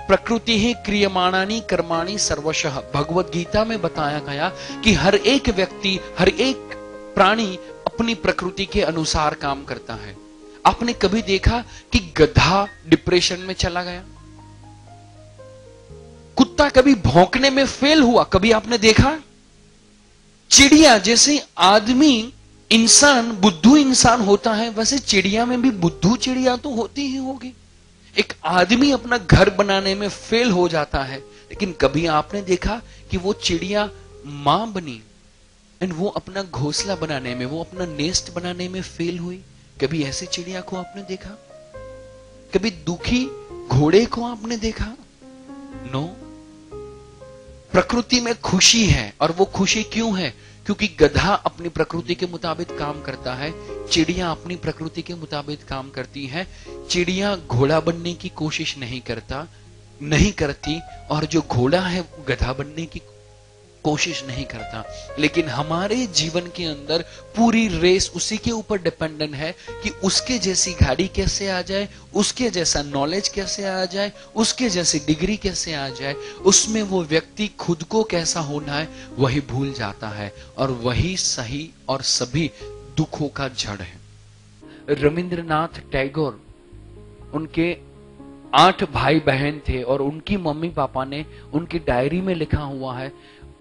प्रकृति ही क्रियमाणानि कर्माणि सर्वशः। भगवत गीता में बताया गया कि हर एक व्यक्ति, हर एक प्राणी अपनी प्रकृति के अनुसार काम करता है। आपने कभी देखा कि गधा डिप्रेशन में चला गया? कुत्ता कभी भौंकने में फेल हुआ? कभी आपने देखा? चिड़िया, जैसे आदमी इंसान बुद्धू इंसान होता है, वैसे चिड़िया में भी बुद्धू चिड़िया तो होती ही होगी। एक आदमी अपना घर बनाने में फेल हो जाता है, लेकिन कभी आपने देखा कि वो चिड़िया मां बनी एंड वो अपना घोंसला बनाने में, वो अपना नेस्ट बनाने में फेल हुई? कभी ऐसी चिड़िया को आपने देखा? कभी दुखी घोड़े को आपने देखा? नो। प्रकृति में खुशी है, और वो खुशी क्यों है? क्योंकि गधा अपनी प्रकृति के मुताबिक काम करता है, चिड़िया अपनी प्रकृति के मुताबिक काम करती है। चिड़िया घोड़ा बनने की कोशिश नहीं करती, और जो घोड़ा है गधा बनने की कोशिश नहीं करता। लेकिन हमारे जीवन के अंदर पूरी रेस उसी के ऊपर डिपेंडेंट है कि उसके जैसी गाड़ी कैसे आ जाए, उसके जैसा नॉलेज कैसे आ जाए, उसके जैसी डिग्री कैसे आ जाए। उसमें वो व्यक्ति खुद को कैसा होना है वही भूल जाता है, और वही सही और सभी दुखों का जड़ है। रविंद्रनाथ टैगोर, उनके 8 भाई बहन थे, और उनकी मम्मी पापा ने उनकी डायरी में लिखा हुआ है,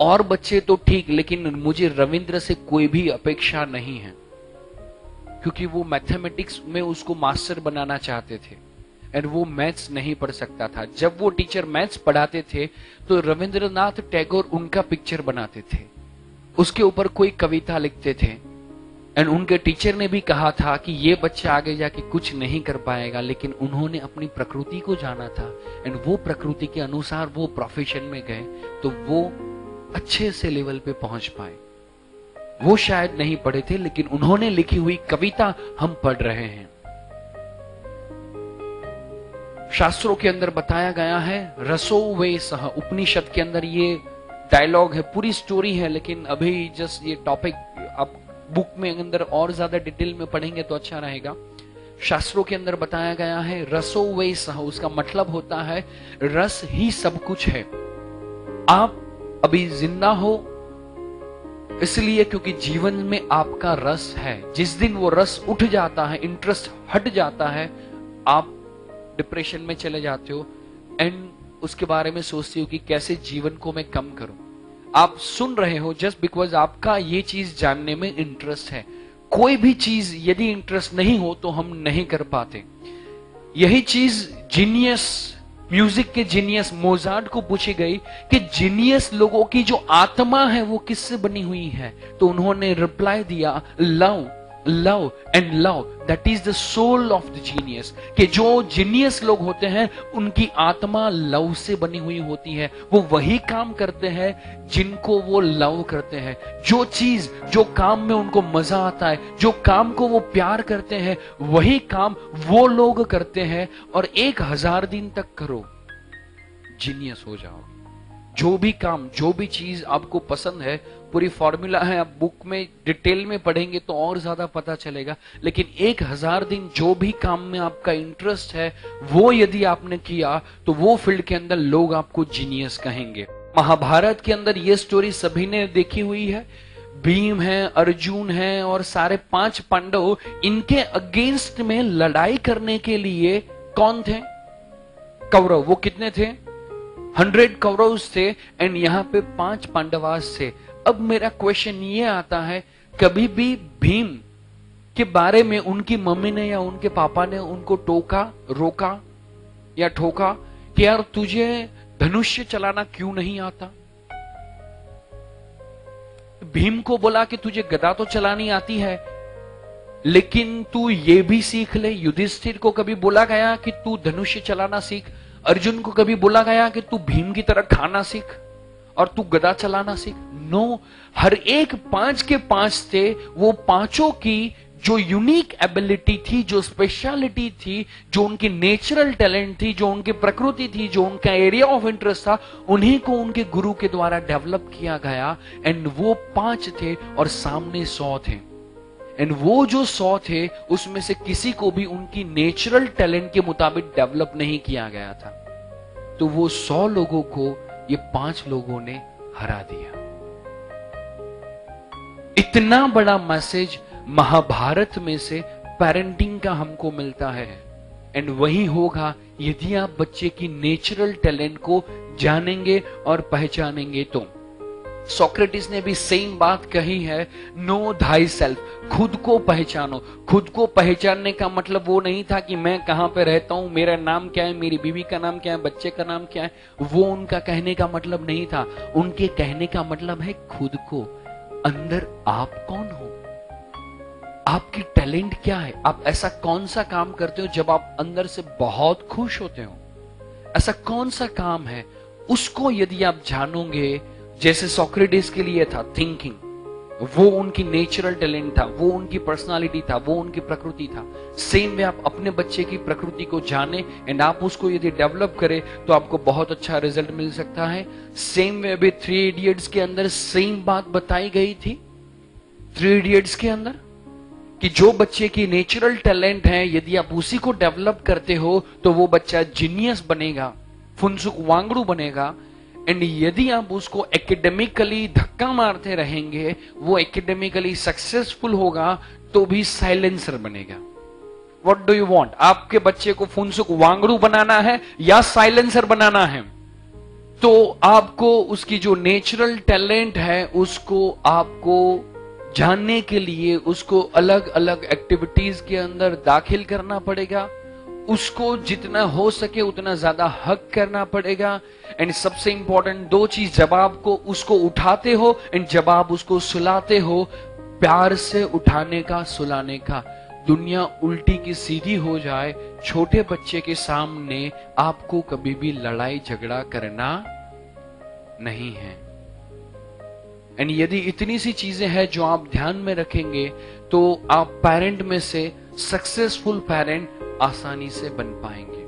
और बच्चे तो ठीक, लेकिन मुझे रविंद्र से कोई भी अपेक्षा नहीं है, क्योंकि वो मैथमेटिक्स में उसको मास्टर बनाना चाहते थे और वो मैथ्स नहीं पढ़ सकता था। जब वो टीचर मैथ्स पढ़ाते थे तो रविंद्रनाथ टैगोर उनका पिक्चर बनाते थे, उसके ऊपर कोई कविता लिखते थे, एंड उनके टीचर ने भी कहा था कि ये बच्चा आगे जाके कुछ नहीं कर पाएगा, लेकिन उन्होंने अपनी प्रकृति को जाना था, एंड वो प्रकृति के अनुसार वो प्रोफेशन में गए, तो वो अच्छे से लेवल पे पहुंच पाए। वो शायद नहीं पढ़े थे, लेकिन उन्होंने लिखी हुई कविता हम पढ़ रहे हैं। शास्त्रों के अंदर बताया गया है, रसो वे सह, उपनिषद के अंदर ये डायलॉग है, पूरी स्टोरी है, लेकिन अभी जस्ट ये टॉपिक आप बुक में अंदर और ज्यादा डिटेल में पढ़ेंगे तो अच्छा रहेगा। शास्त्रों के अंदर बताया गया है, रसो वे सह, उसका मतलब होता है रस ही सब कुछ है। आप अभी जिंदा हो इसलिए क्योंकि जीवन में आपका रस है। जिस दिन वो रस उठ जाता है, इंटरेस्ट हट जाता है, आप डिप्रेशन में चले जाते हो एंड उसके बारे में सोचते हो कि कैसे जीवन को मैं कम करूं। आप सुन रहे हो जस्ट बिकॉज आपका ये चीज जानने में इंटरेस्ट है। कोई भी चीज यदि इंटरेस्ट नहीं हो तो हम नहीं कर पाते। यही चीज जीनियस, म्यूजिक के जीनियस मोजार्ट को पूछी गई कि जीनियस लोगों की जो आत्मा है वो किससे बनी हुई है, तो उन्होंने रिप्लाई दिया, love, love and love, that is the soul of the genius. कि जो जीनियस लोग होते हैं उनकी आत्मा लव से बनी हुई होती है। वो वही काम करते हैं जिनको वो लव करते हैं। जो चीज, जो काम में उनको मजा आता है, जो काम को वो प्यार करते हैं, वही काम वो लोग करते हैं। और 1000 दिन तक करो, जीनियस हो जाओ। जो भी काम, जो भी चीज आपको पसंद है, पूरी फॉर्मूला है, आप बुक में डिटेल में पढ़ेंगे तो और ज्यादा पता चलेगा। लेकिन 1000 दिन जो भी काम में आपका इंटरेस्ट है वो यदि आपने किया तो वो फील्ड के अंदर लोग आपको जीनियस कहेंगे। महाभारत के अंदर ये स्टोरी सभी ने देखी हुई है। भीम है, अर्जुन है और सारे 5 पांडव, इनके अगेंस्ट में लड़ाई करने के लिए कौन थे? कौरव। वो कितने थे? 100 कौरव थे एंड यहाँ पे 5 पांडवास थे। अब मेरा क्वेश्चन ये आता है, कभी भी भीम के बारे में उनकी मम्मी ने या उनके पापा ने उनको टोका, रोका या ठोका कि यार तुझे धनुष्य चलाना क्यों नहीं आता? भीम को बोला कि तुझे गदा तो चलानी आती है लेकिन तू ये भी सीख ले। युधिष्ठिर को कभी बोला गया कि तू धनुष्य चलाना सीख? अर्जुन को कभी बोला गया कि तू भीम की तरह खाना सीख और तू गदा चलाना सीख? नो। हर एक 5 के 5 थे। वो पांचों की जो यूनिक एबिलिटी थी, जो स्पेशलिटी थी, जो उनकी नेचुरल टैलेंट थी, जो उनकी प्रकृति थी, जो उनका एरिया ऑफ इंटरेस्ट था, उन्हीं को उनके गुरु के द्वारा डेवलप किया गया। एंड वो 5 थे और सामने 100 थे। एंड वो जो 100 थे उसमें से किसी को भी उनकी नेचुरल टैलेंट के मुताबिक डेवलप नहीं किया गया था। तो वो 100 लोगों को ये 5 लोगों ने हरा दिया। इतना बड़ा मैसेज महाभारत में से पेरेंटिंग का हमको मिलता है। एंड वही होगा यदि आप बच्चे की नेचुरल टैलेंट को जानेंगे और पहचानेंगे तो। सोक्रेटिस ने भी सेम बात कही है, नो थाई सेल्फ, खुद को पहचानो। खुद को पहचानने का मतलब वो नहीं था कि मैं कहां पे रहता हूं, मेरा नाम क्या है, मेरी बीवी का नाम क्या है, बच्चे का नाम क्या है। वो उनका कहने का मतलब नहीं था। उनके कहने का मतलब है खुद को, अंदर आप कौन हो, आपकी टैलेंट क्या है, आप ऐसा कौन सा काम करते हो जब आप अंदर से बहुत खुश होते हो। ऐसा कौन सा काम है, उसको यदि आप जानोगे, जैसे सोक्रेटिस के लिए था थिंकिंग, वो उनकी नेचुरल टैलेंट था, वो उनकी पर्सनालिटी था, वो उनकी प्रकृति था। सेम वे आप अपने बच्चे की प्रकृति को जाने एंड आप उसको यदि डेवलप करें तो आपको बहुत अच्छा रिजल्ट मिल सकता है। सेम वे अभी 3 इडियट्स के अंदर सेम बात बताई गई थी। 3 इडियट्स के अंदर कि जो बच्चे की नेचुरल टैलेंट है, यदि आप उसी को डेवलप करते हो तो वो बच्चा जीनियस बनेगा, फुनसुक वांगड़ू बनेगा। एंड यदि आप उसको एकेडमिकली धक्का मारते रहेंगे, वो एकेडमिकली सक्सेसफुल होगा तो भी साइलेंसर बनेगा। What do you want? आपके बच्चे को फुनसुक वांगड़ू बनाना है या साइलेंसर बनाना है? तो आपको उसकी जो नेचुरल टैलेंट है उसको आपको जानने के लिए उसको अलग अलग एक्टिविटीज के अंदर दाखिल करना पड़ेगा। उसको जितना हो सके उतना ज्यादा हक करना पड़ेगा। एंड सबसे इंपॉर्टेंट 2 चीज, जब आपको उसको उठाते हो एंड जब आप उसको सुलाते हो, प्यार से उठाने का, सुलाने का। दुनिया उल्टी की सीधी हो जाए, छोटे बच्चे के सामने आपको कभी भी लड़ाई झगड़ा करना नहीं है। एंड यदि इतनी सी चीजें हैं जो आप ध्यान में रखेंगे तो आप पेरेंट में से सक्सेसफुल पेरेंट आसानी से बन पाएंगे।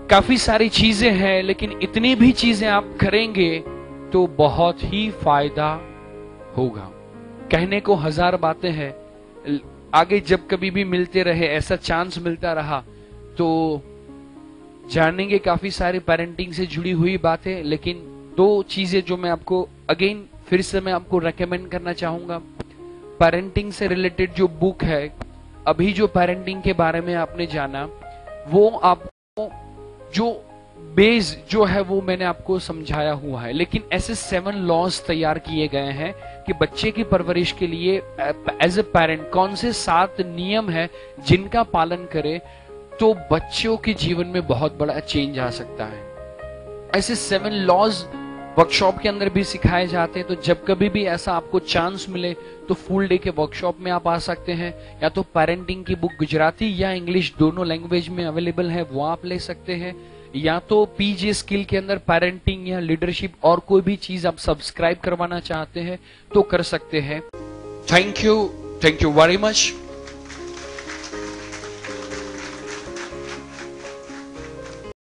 काफी सारी चीजें हैं, लेकिन इतनी भी चीजें आप करेंगे तो बहुत ही फायदा होगा। कहने को 1000 बातें हैं, आगे जब कभी भी मिलते रहे, ऐसा चांस मिलता रहा तो जानेंगे काफी सारी पेरेंटिंग से जुड़ी हुई बातें। लेकिन 2 चीजें जो मैं आपको अगेन फिर से मैं आपको रेकमेंड करना चाहूंगा। पेरेंटिंग से रिलेटेड जो बुक है, अभी जो पेरेंटिंग के बारे में आपने जाना, वो आपको जो बेस जो है वो मैंने आपको समझाया हुआ है। लेकिन ऐसे 7 लॉज तैयार किए गए हैं कि बच्चे की परवरिश के लिए एज ए पेरेंट कौन से 7 नियम है जिनका पालन करे तो बच्चों के जीवन में बहुत बड़ा चेंज आ सकता है। ऐसे 7 लॉज वर्कशॉप के अंदर भी सिखाए जाते हैं। तो जब कभी भी ऐसा आपको चांस मिले तो फुल डे के वर्कशॉप में आप आ सकते हैं, या तो पेरेंटिंग की बुक गुजराती या इंग्लिश दोनों लैंग्वेज में अवेलेबल है, वो आप ले सकते हैं, या तो पीजे स्किल के अंदर पेरेंटिंग या लीडरशिप और कोई भी चीज आप सब्सक्राइब करवाना चाहते हैं तो कर सकते हैं। Thank you very much.